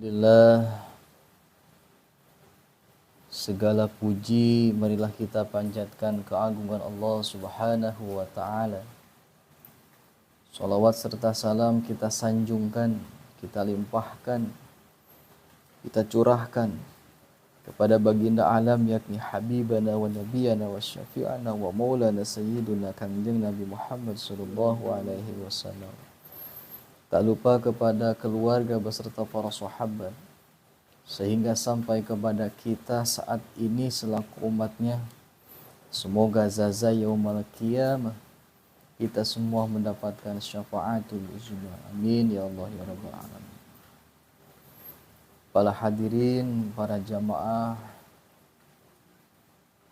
Alhamdulillah, segala puji marilah kita panjatkan keagungan Allah Subhanahu wa taala. Shalawat serta salam kita sanjungkan, kita limpahkan, kita curahkan kepada baginda alam yakni habibana wa nabiyana wa syafi'ana wa maulana sayyiduna kanjeng Nabi Muhammad sallallahu alaihi wasallam. Tak lupa kepada keluarga beserta para sahabat, sehingga sampai kepada kita saat ini selaku umatnya. Semoga zaza yaumal qiyamah kita semua mendapatkan syafaatul uzma. Amin ya Allah ya rabbal alamin. Para hadirin, para jamaah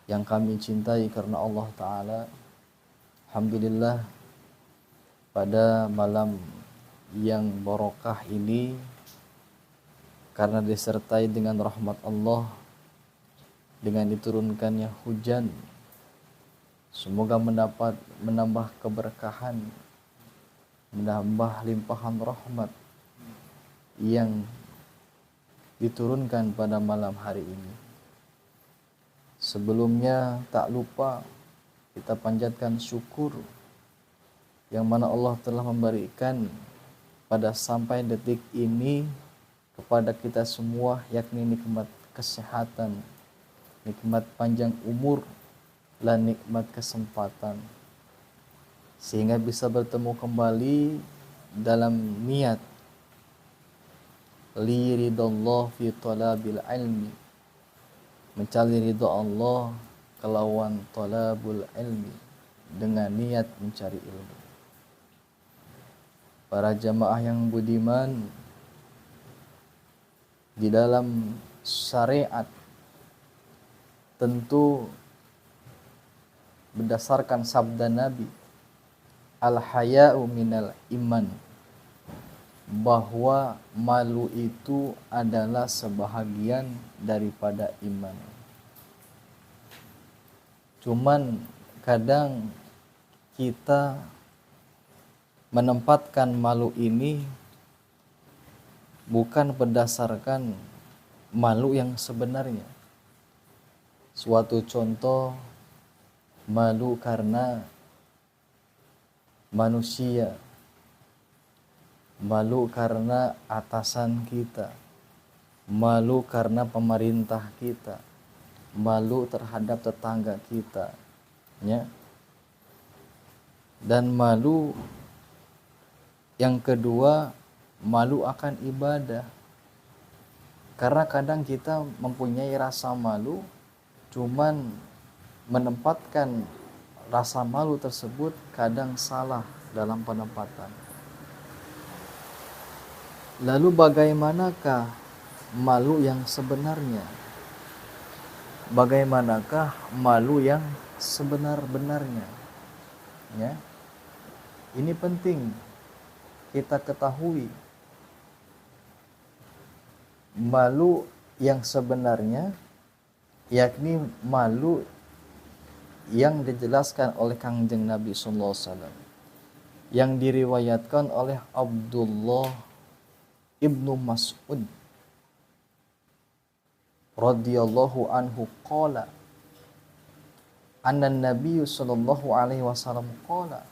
yang kami cintai karena Allah Ta'ala, alhamdulillah pada malam yang barokah ini, karena disertai dengan rahmat Allah, dengan diturunkannya hujan, semoga menambah keberkahan, menambah limpahan rahmat yang diturunkan pada malam hari ini. Sebelumnya tak lupa kita panjatkan syukur yang mana Allah telah memberikan pada sampai detik ini kepada kita semua, yakni nikmat kesehatan, nikmat panjang umur, dan nikmat kesempatan, sehingga bisa bertemu kembali dalam niat li ridallah fi talabil ilmi, mencari ridha Allah kelawan talabul ilmi, dengan niat mencari ilmu. Para jamaah yang budiman, di dalam syariat tentu berdasarkan sabda Nabi, al-haya'u minal iman, bahwa malu itu adalah sebahagian daripada iman. Cuman kadang kita menempatkan malu ini bukan berdasarkan malu yang sebenarnya. Suatu contoh, malu karena manusia, malu karena atasan kita, malu karena pemerintah kita, malu terhadap tetangga kita, ya. Dan malu yang kedua, malu akan ibadah. Karena kadang kita mempunyai rasa malu, cuman menempatkan rasa malu tersebut kadang salah dalam penempatan. Lalu bagaimanakah malu yang sebenarnya? Bagaimanakah malu yang sebenar-benarnya? Ya. Ini penting kita ketahui. Malu yang sebenarnya yakni malu yang dijelaskan oleh Kangjeng Nabi sallallahu alaihi wasallam, yang diriwayatkan oleh Abdullah ibnu Mas'ud radhiyallahu anhu qala anna Nabi sallallahu alaihi wasallam qala,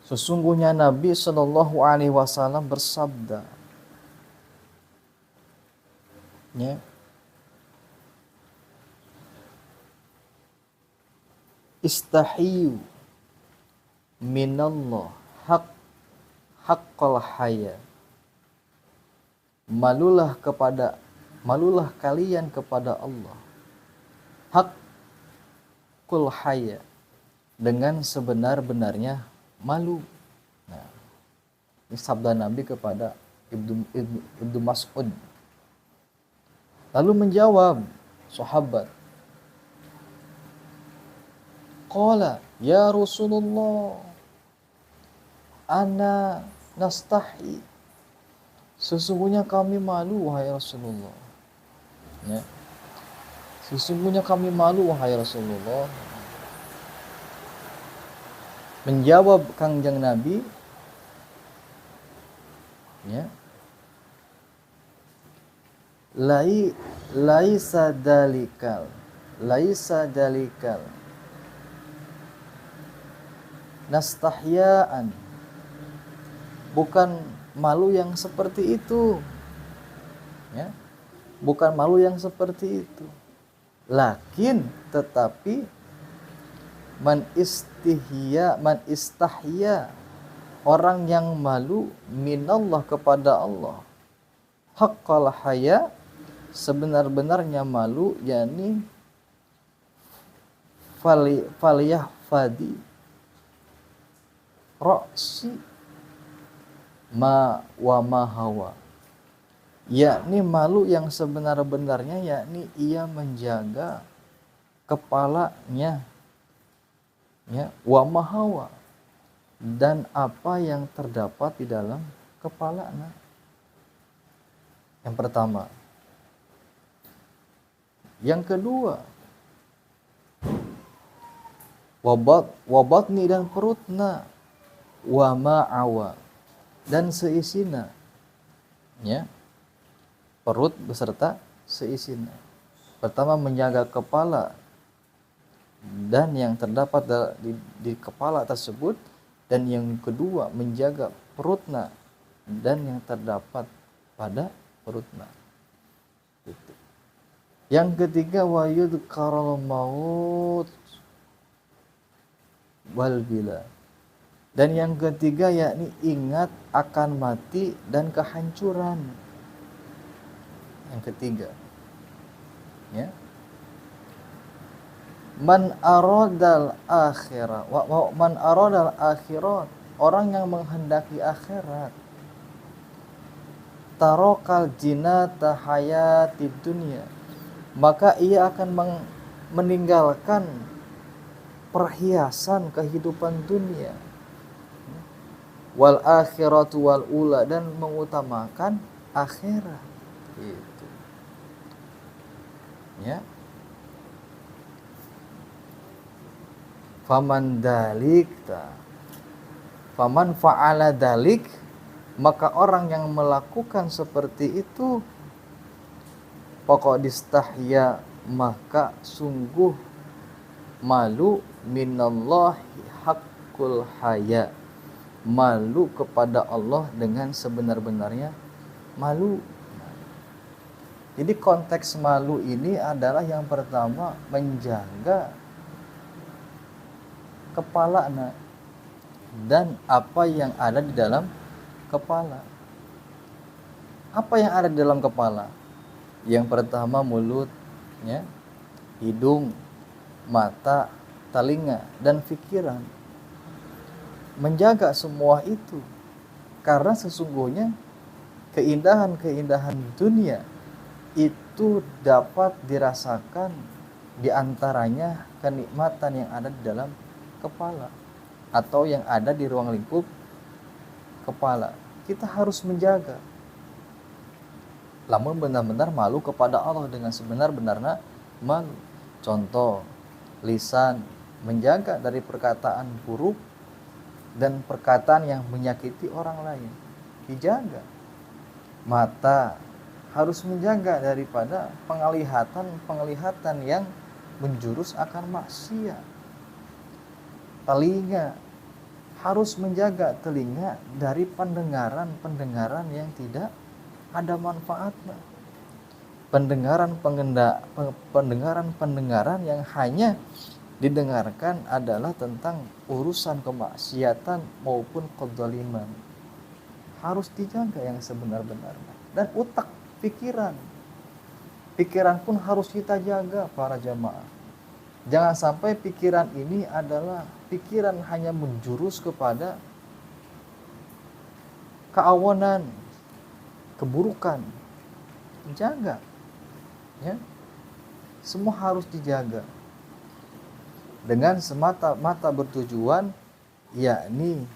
sesungguhnya Nabi sallallahu alaihi wasallam bersabda, ya, istahiyu minallah haqqal haya, malulah kalian kepada Allah haqqul haya, dengan sebenar-benarnya malu. Nah, ini sabda Nabi kepada Ibnu Mas'ud. Lalu menjawab sahabat, qala ya Rasulullah, ana nastahi, sesungguhnya kami malu wahai Rasulullah. Ya. Sesungguhnya kami malu wahai Rasulullah. Menjawab Kangjeng Nabi, ya, Lai laisa dalikal. Laisa dalikal. Nastahyaan. Bukan malu yang seperti itu. Ya. Bukan malu yang seperti itu. Lakin tetapi man istahya orang yang malu minallah kepada Allah. Haqqal haya sebenar-benarnya malu, yakni falyahfadi ra'si ma wa ma hawa, yakni malu yang sebenar-benarnya, yakni ia menjaga kepalanya, ya, wa ma hawa, dan apa yang terdapat di dalam kepalanya. Yang pertama. Yang kedua, wabatni dan perutna, wa ma'awa dan seisina, ya, perut beserta seisina. Pertama menjaga kepala dan yang terdapat di kepala tersebut, dan yang kedua menjaga perutna dan yang terdapat pada perutna. Gitu. Yang ketiga, wa yudhkarul maut wal bila. Dan yang ketiga yakni ingat akan mati dan kehancuran. Yang ketiga, ya. Man aradal akhirah wa man aradal akhirat, orang yang menghendaki akhirat, tarokal jinata hayatid dunya, maka ia akan meninggalkan perhiasan kehidupan dunia, wal akhiratu wal ula, dan mengutamakan akhirat. Gitu. Ya. Faman fa'ala dalik, maka orang yang melakukan seperti itu, pokok distahya, maka sungguh malu minallahi haqqul haya, malu kepada Allah dengan sebenar-benarnya malu. Jadi konteks malu ini adalah yang pertama menjaga kepala dan apa yang ada di dalam kepala. Apa yang ada di dalam kepala? Yang pertama mulut, ya, hidung, mata, telinga, dan pikiran. Menjaga semua itu, karena sesungguhnya keindahan-keindahan dunia itu dapat dirasakan, diantaranya kenikmatan yang ada di dalam kepala atau yang ada di ruang lingkup kepala. Kita harus menjaga. Lamun benar-benar malu kepada Allah dengan sebenar-benarnya malu. Contoh, lisan, menjaga dari perkataan buruk dan perkataan yang menyakiti orang lain, dijaga. Mata harus menjaga daripada penglihatan yang menjurus akan maksiat. Telinga harus menjaga telinga dari pendengaran yang tidak ada manfaatnya. Pendengaran yang hanya didengarkan adalah tentang urusan kemaksiatan maupun kezaliman. Harus dijaga yang sebenar-benarnya. Dan otak, pikiran pun harus kita jaga para jamaah. Jangan sampai pikiran ini adalah pikiran hanya menjurus kepada keawanan, keburukan. Jaga, ya. Semua harus dijaga dengan semata-mata bertujuan, yakni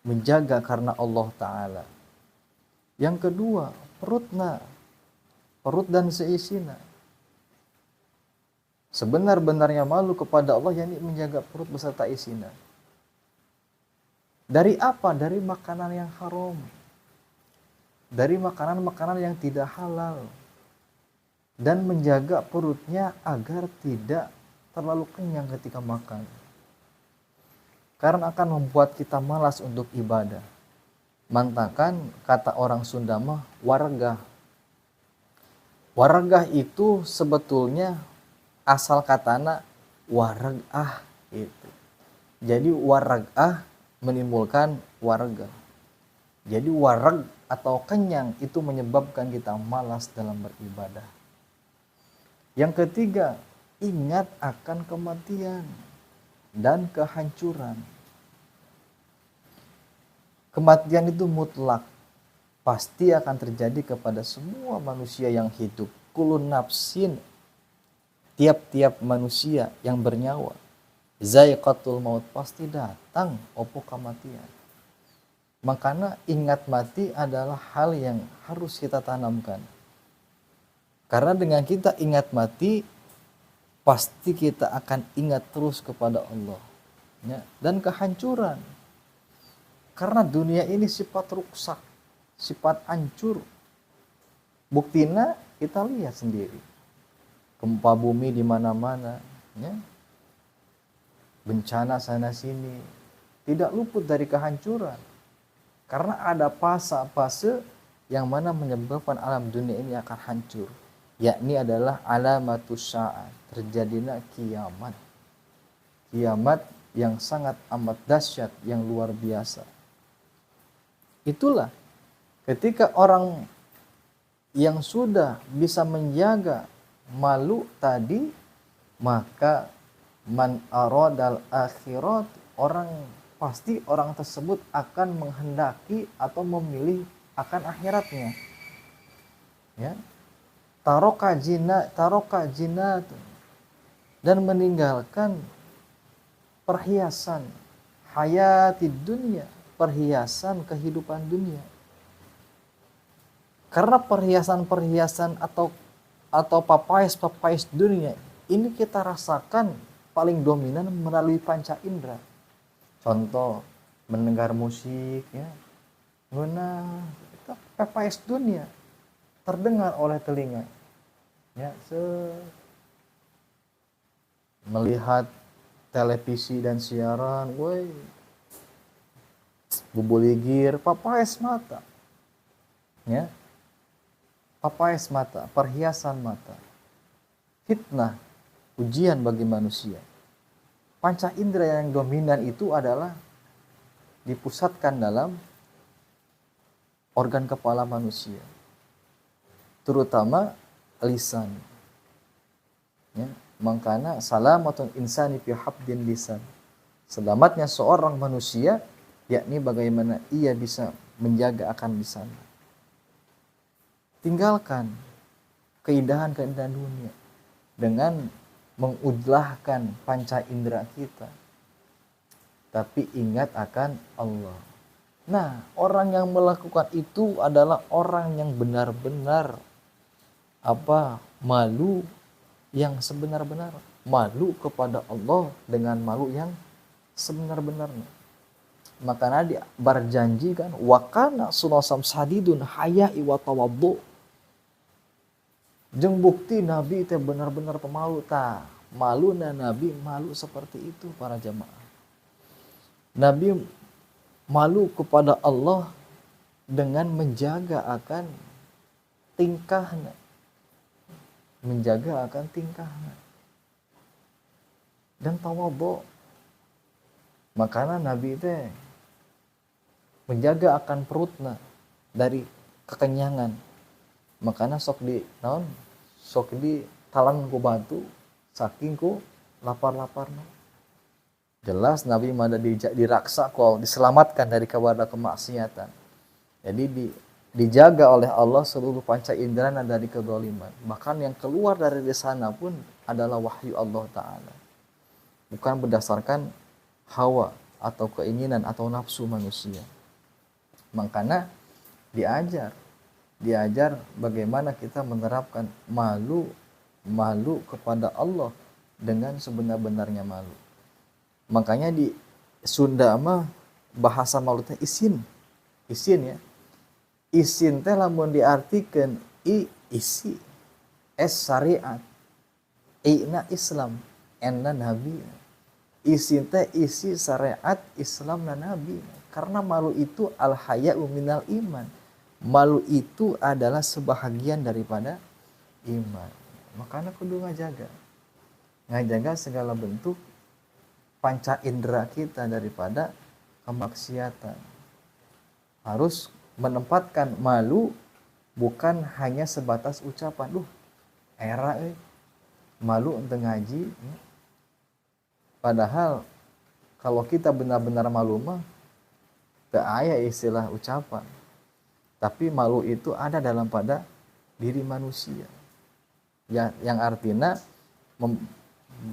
menjaga karena Allah Ta'ala. Yang kedua, perut dan seisinya. Sebenar-benarnya malu kepada Allah, yakni menjaga perut beserta isinya. Dari apa? Dari makanan yang haram. dari makanan-makanan yang tidak halal dan menjaga perutnya agar tidak terlalu kenyang ketika makan. Karena akan membuat kita malas untuk ibadah. Mantakan kata orang Sunda mah warga. Warga itu sebetulnya asal katana waragah itu. Jadi waragah menimbulkan warga. Jadi warag atau kenyang itu menyebabkan kita malas dalam beribadah. Yang ketiga, ingat akan kematian dan kehancuran. Kematian itu mutlak, pasti akan terjadi kepada semua manusia yang hidup. Kulun nafsin, tiap-tiap manusia yang bernyawa. Zaiqatul maut, pasti datang opo kematian. Makanya ingat mati adalah hal yang harus kita tanamkan. Karena dengan kita ingat mati, pasti kita akan ingat terus kepada Allah. Ya, dan kehancuran. Karena dunia ini sifat rusak, sifat hancur. Buktinya kita lihat sendiri. Gempa bumi di mana-mana, ya. Bencana sana sini, tidak luput dari kehancuran. Karena ada fase-fase yang mana menyebabkan alam dunia ini akan hancur. Yakni adalah alamatus sa'ah, terjadinya kiamat. Kiamat yang sangat amat dahsyat, yang luar biasa. Itulah ketika orang yang sudah bisa menjaga malu tadi, maka man aradal akhirat, pasti orang tersebut akan menghendaki atau memilih akan akhiratnya. Ya. Taroka jinat dan meninggalkan perhiasan hayatid dunia, perhiasan kehidupan dunia. Karena perhiasan-perhiasan atau papais dunia ini kita rasakan paling dominan melalui panca indera. Contoh mendengar musik, ya, guna papais dunia terdengar oleh telinga, ya, melihat televisi dan siaran, woi, bubuligir, papais mata, ya, papais mata, perhiasan mata, fitnah, ujian bagi manusia. Panca indera yang dominan itu adalah dipusatkan dalam organ kepala manusia, terutama lisan. Ya, makanya salamatun insani fi habdin lisan. Selamatnya seorang manusia yakni bagaimana ia bisa menjaga akan lisan. Tinggalkan keindahan-keindahan dunia dengan mengudlahkan panca indera kita. Tapi ingat akan Allah. Nah, orang yang melakukan itu adalah orang yang benar-benar malu yang sebenar-benar, malu kepada Allah dengan malu yang sebenar-benarnya. Makanya dia berjanji kan, wa kana sunasam sadidun haya'i wa tawaddu. Jeung bukti Nabi itu benar-benar pemalu ta. Maluna Nabi malu seperti itu para jamaah. Nabi malu kepada Allah dengan menjaga akan tingkahnya. Menjaga akan tingkahnya. Dan tawadhu. Makanya Nabi itu menjaga akan perutnya dari kekenyangan. Makanya sok di talan ku batu saking ku lapar-laparna. Jelas Nabi mada diraksa kok diselamatkan dari kepada kemaksiatan. Jadi dijaga oleh Allah seluruh panca indera dari kezaliman. Bahkan yang keluar dari sana pun adalah wahyu Allah Ta'ala. Bukan berdasarkan hawa atau keinginan atau nafsu manusia. Makanya diajar bagaimana kita menerapkan malu kepada Allah dengan sebenar-benarnya malu. Makanya di Sunda mah bahasa malunya isin ya. isin teh lamun diartikeun isi syariat, ina Islam, enna nabi. Isin teh isi syariat Islam dan nabi. Karena malu itu al haya'u minal iman. Malu itu adalah sebahagian daripada iman. Makanya kudu ngajaga segala bentuk panca indera kita daripada kemaksiatan. Harus menempatkan malu bukan hanya sebatas ucapan. Era malu untuk ngaji. Padahal kalau kita benar-benar malu mah teu aya istilah ucapan. Tapi malu itu ada dalam pada diri manusia. Yang artinya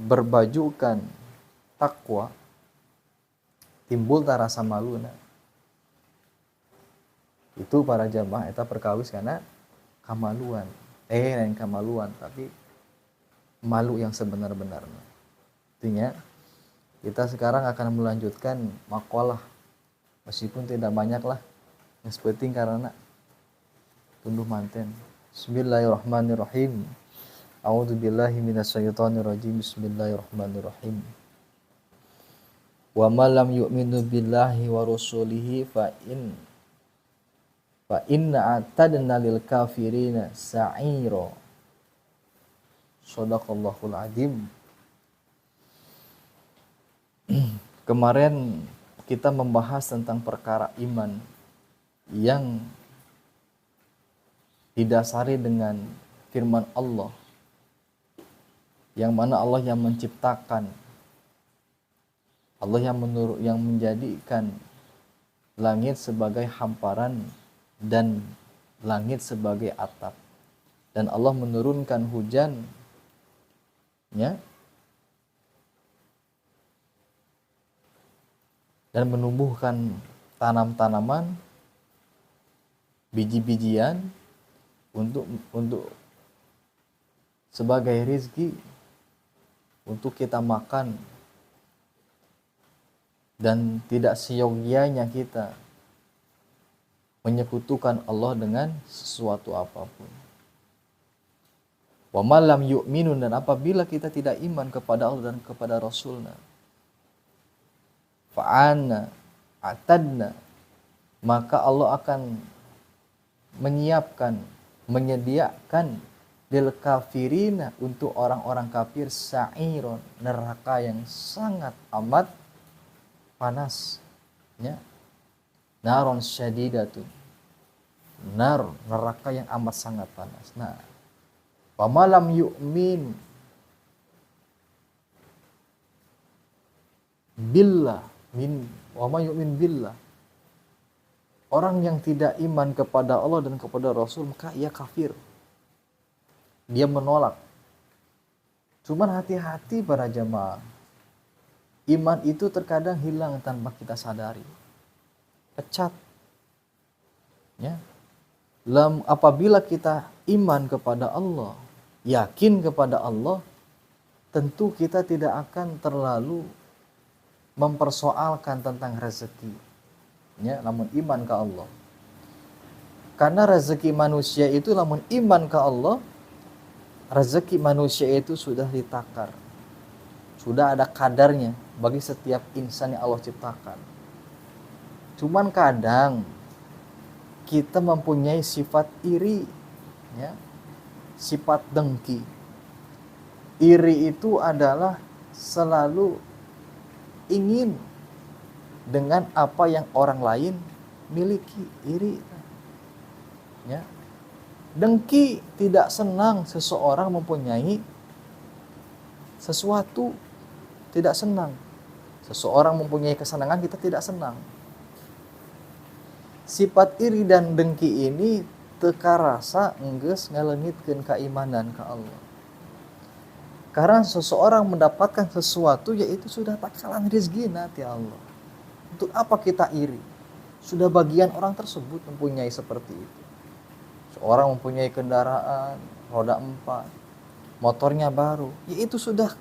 berbajukan takwa, timbul rasa malu. Itu para jamaah eta perkawis karena kamaluan. Lain kamaluan, tapi malu yang sebenar-benarnya. Artinya kita sekarang akan melanjutkan makalah, meskipun tidak banyak lah, yang penting karena tunduh manten. Bismillahirrahmanirrahim. A'udzubillahi minasyaitonirrajim. Bismillahirrahmanirrahim. Wa ma lam yu'minu billahi wa rasulihi fa inna a'tadna lil kafirina sa'ira. Shadaqallahul adzim. Kemarin kita membahas tentang perkara iman yang didasari dengan firman Allah, yang mana Allah yang menciptakan, Allah yang menjadikan langit sebagai hamparan dan langit sebagai atap, dan Allah menurunkan hujan, ya, dan menumbuhkan tanam-tanaman, biji-bijian untuk sebagai rizki untuk kita makan, dan tidak seyogianya kita menyekutukan Allah dengan sesuatu apapun. Wa malam yu'minun, dan apabila kita tidak iman kepada Allah dan kepada Rasulnya, fa'ana atadna, maka Allah akan menyiapkan, menyediakan lil kafirina, untuk orang-orang kafir, sa'iron, neraka yang sangat amat panas, ya. Naron syadidatun, neraka yang amat sangat panas. Nah, pamalam yu'min billah wa ma yu'min billah, orang yang tidak iman kepada Allah dan kepada Rasul, maka ia kafir. Dia menolak. Cuman hati-hati para jamaah, iman itu terkadang hilang tanpa kita sadari. Pecat, ya. Apabila kita iman kepada Allah, yakin kepada Allah, tentu kita tidak akan terlalu mempersoalkan tentang rezeki, ya, namun iman ke Allah. Karena rezeki manusia itu, namun iman ke Allah, rezeki manusia itu sudah ditakar, sudah ada kadarnya bagi setiap insan yang Allah ciptakan. Cuman kadang kita mempunyai sifat iri, ya, sifat dengki. Iri itu adalah selalu ingin dengan apa yang orang lain miliki. Iri, ya. Dengki, tidak senang seseorang mempunyai sesuatu, tidak senang. Seseorang mempunyai kesenangan, kita tidak senang. Sifat iri dan dengki ini teka rasa enggeus ngaleungitkeun keimanan ke Allah. Karena seseorang mendapatkan sesuatu, yaitu sudah takaran rezekina ti Allah. Untuk apa kita iri? Sudah bagian orang tersebut mempunyai seperti itu. Seorang mempunyai kendaraan roda 4, motornya baru, yaitu sudah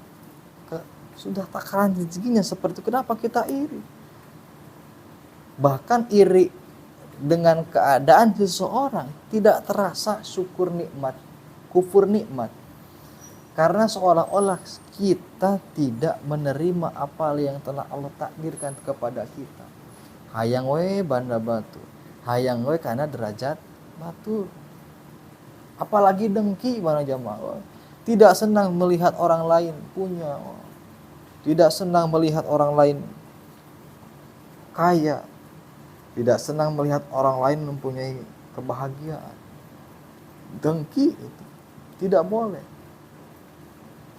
takaran rezekinya seperti itu. Kenapa kita iri? Bahkan iri dengan keadaan seseorang tidak terasa syukur nikmat, kufur nikmat. Karena seolah-olah kita tidak menerima apa yang telah Allah takdirkan kepada kita. Hayang we banda batu, hayang we karena derajat batu. Apalagi dengki mana jamaah. Tidak senang melihat orang lain punya, tidak senang melihat orang lain kaya, tidak senang melihat orang lain mempunyai kebahagiaan. Dengki itu tidak boleh.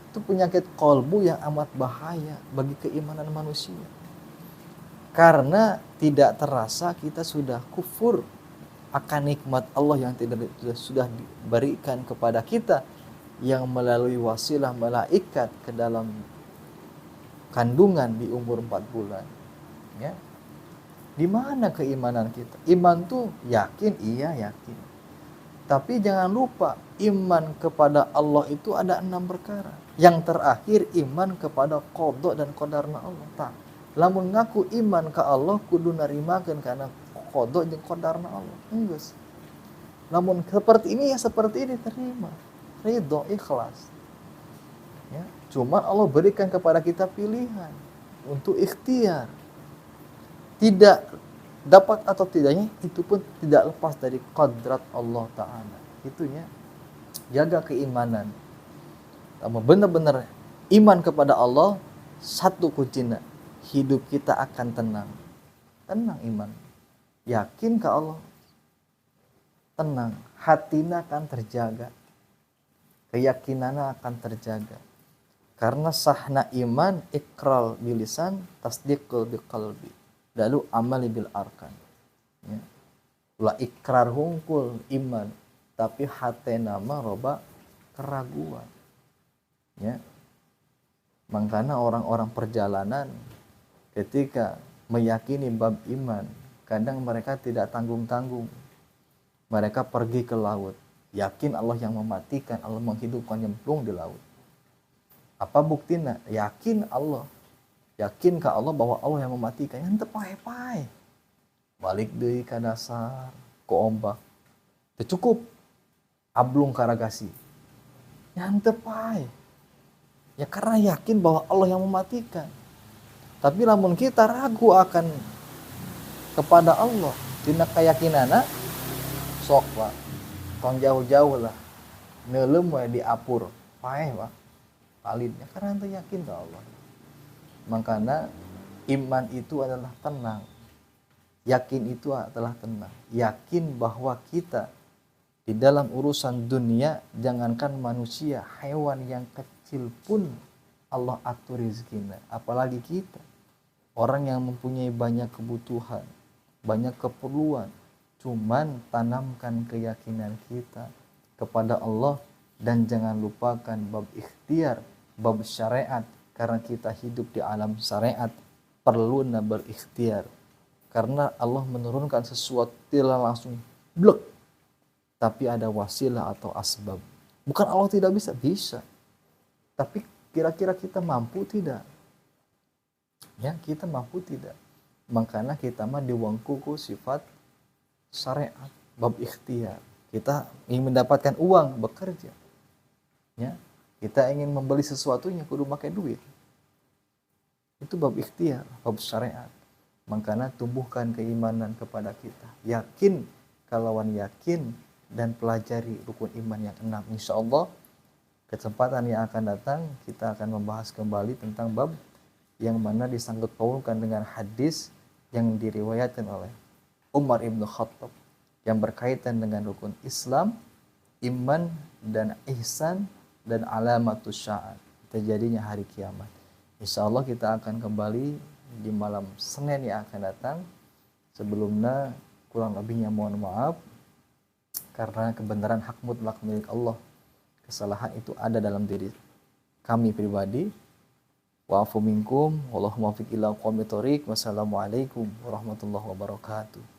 Itu penyakit kolbu yang amat bahaya bagi keimanan manusia. Karena tidak terasa kita sudah kufur akan nikmat Allah yang sudah diberikan kepada kita, yang melalui wasilah malaikat ke dalam kandungan di umur 4 bulan. Ya. Di mana keimanan kita? Iman tuh yakin, iya yakin. Tapi jangan lupa, iman kepada Allah itu ada 6 perkara. Yang terakhir iman kepada qada dan qadarna Allah. Tak. Lamun ngaku iman ke Allah kudu narimakeun karena qada jeung qadarna Allah. Enggeus. Lamun seperti ini ya seperti ini terima. Ridho, ikhlas. Ya, cuma Allah berikan kepada kita pilihan untuk ikhtiar. Tidak dapat atau tidaknya itu pun tidak lepas dari qadrat Allah Ta'ala. Itunya jaga keimanan. Kamu benar-benar iman kepada Allah, satu kuncinya, hidup kita akan tenang. Tenang iman. Yakin ke Allah. Tenang. Hatina akan terjaga. Keyakinannya akan terjaga. Karena sahna iman, ikral bilisan, tasdiqul biqalbi. Lalu amali bil arkan. Ya. Ulah ikrar hungkul iman, tapi hatena mah roba keraguan. Ya. Makanya orang-orang perjalanan ketika meyakini bab iman, kadang mereka tidak tanggung-tanggung. Mereka pergi ke laut, yakin Allah yang mematikan, Allah menghidupkan, nyemplung di laut. Apa buktinya? Yakin Allah. Yakin ke Allah bahwa Allah yang mematikan. Yang tepai-pai. Balik deui ka dasar, ke ombak. Teu cukup. Ablung karagasi. Yang tepai. Ya karena yakin bahwa Allah yang mematikan. Tapi lamun kita ragu akan kepada Allah, dina keyakinana sok lah. Tong jauh-jauh lah. Neulem we diapur. Paeh Pak. Palidnya karena ente yakin ke Allah. Makanya iman itu adalah tenang. Yakin itu adalah tenang. Yakin bahwa kita di dalam urusan dunia, jangankan manusia, hewan yang kecil pun Allah atur rezekinya. Apalagi kita, orang yang mempunyai banyak kebutuhan, banyak keperluan, cuman tanamkan keyakinan kita kepada Allah dan jangan lupakan bab ikhtiar, bab syariat, karena kita hidup di alam syariat perlu berikhtiar. Karena Allah menurunkan sesuatu tidak langsung blek, tapi ada wasilah atau asbab. Bukan Allah tidak bisa, bisa. Tapi kira-kira kita mampu tidak? Ya, kita mampu tidak. Makanya kita mah diwangkuku sifat syariat, bab ikhtiar. Kita ingin mendapatkan uang, bekerja. Ya, kita ingin membeli sesuatunya kudu pakai duit. Itu bab ikhtiar, bab syariat. Makanya tumbuhkan keimanan kepada kita. Yakin, kalawan yakin, dan pelajari rukun iman yang 6. Insya Allah kesempatan yang akan datang kita akan membahas kembali tentang bab yang mana disangkut pautkan dengan hadis yang diriwayatkan oleh Umar ibn Khattab yang berkaitan dengan rukun Islam, iman, dan ihsan, dan alamatus syaat, terjadinya hari kiamat. Insya Allah kita akan kembali di malam Senin yang akan datang. Sebelumnya kurang lebihnya mohon maaf, karena kebenaran hak mutlak milik Allah. Kesalahan itu ada dalam diri kami pribadi. Wa'afu minkum, wallahu muwaffiq ila aqwamit thoriq. Wassalamualaikum warahmatullahi wabarakatuh.